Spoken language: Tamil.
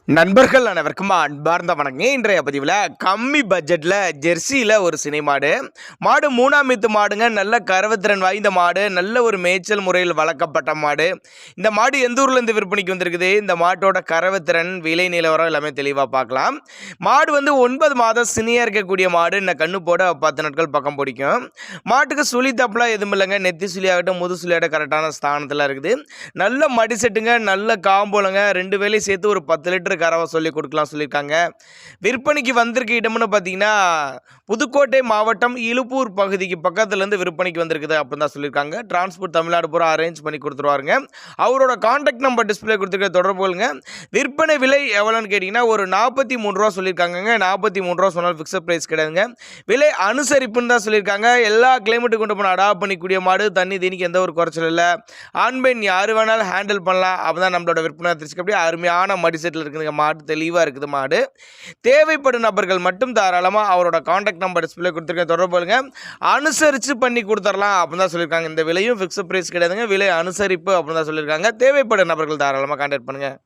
நண்பர்கள் அனைவருக்கும் அன்பார்ந்த வணக்கம். இன்றைய பதிவில் கம்மி பட்ஜெட்டில் ஜெர்சியில் ஒரு சினை மாடு மாடு மூணாம் மீத்து மாடுங்க. நல்ல கறவுத்திறன் வாய்ந்த மாடு, நல்ல ஒரு மேய்ச்சல் முறையில் வளர்க்கப்பட்ட மாடு. இந்த மாடு எந்த ஊர்லேருந்து விற்பனைக்கு வந்திருக்குது, இந்த மாட்டோட கறவுத்திறன், விலை நிலவரம் எல்லாமே தெளிவாக பார்க்கலாம். மாடு 9 மாதம் சினியாக இருக்கக்கூடிய மாடு. இந்த கண்ணு போட 10 நாட்கள் பக்கம் பிடிக்கும். மாட்டுக்கு சுழி தப்பெல்லாம் எதுவும் இல்லைங்க. நெத்தி சுழியாகட்டும் முது சுழியாகட்டும் கரெக்டான ஸ்தானத்தில் இருக்குது. நல்ல மடி செட்டுங்க, நல்ல காம்போலங்க. 2 வேலையும் சேர்த்து ஒரு 10 லிட்டர் கறவை சொல்லி கொடுக்கலாம் சொல்லியிருக்காங்க. விற்பனைக்கு வந்திருக்க இடம்னு பார்த்தீங்கன்னா புதுக்கோட்டை மாவட்டம் இலுப்பூர் பகுதிக்கு பக்கத்துலேருந்து விற்பனைக்கு வந்திருக்குது அப்படின்னு தான் சொல்லியிருக்காங்க. டிரான்ஸ்போர்ட் தமிழ்நாடு பூரா அரேஞ்ச் பண்ணி கொடுத்துருவாருங்க. அவரோட கான்டாக்ட் நம்பர் டிஸ்பிளே கொடுத்துருக்க தொடர்பு கொள்ளுங்க. விற்பனை விலை எவ்வளோன்னு கேட்டிங்கன்னா ஒரு 43 ரூபா சொல்லியிருக்காங்க. 43 ரூபா சொன்னாலும் ஃபிக்ஸட் ப்ரைஸ் கிடையாதுங்க. விலை அனுசரிப்புன்னு தான் சொல்லியிருக்காங்க. எல்லா கிளைமேட்டுக்கு கொண்டு போன அடாப்ட் பண்ணிக்கூடிய மாடு, தண்ணி தீனிக்கு எந்த ஒரு குறைச்சல் இல்லை. ஆண் பெண் யார் வேணாலும் ஹேண்டில் பண்ணலாம். அப்போ தான் நம்மளோட விற்பனை திருச்சி அப்படியே அருமையான மடி செட்டில் இருக்குதுங்க. மாடு தெளிவாக இருக்குது. மாடு தேவைப்படும் நபர்கள் மட்டும் தாராளமாக அவரோட கான்டாக்ட் நம்பர் டிஸ்பிளே கொடுத்துருக்க தொடர்பு கொள்ளுங்க. அனுசரித்து பண்ணி கொடுத்துடலாம் அப்படின்னு தான் சொல்லியிருக்காங்க. இந்த விலையும் ஃபிக்ஸட் ப்ரைஸ் கிடையாதுங்க. விலை அனுசரிப்பு அப்படின்னு தான் சொல்லியிருக்காங்க. தேவைப்படும் நபர்கள் தாராளமாக கான்டாக்ட் பண்ணுங்கள்.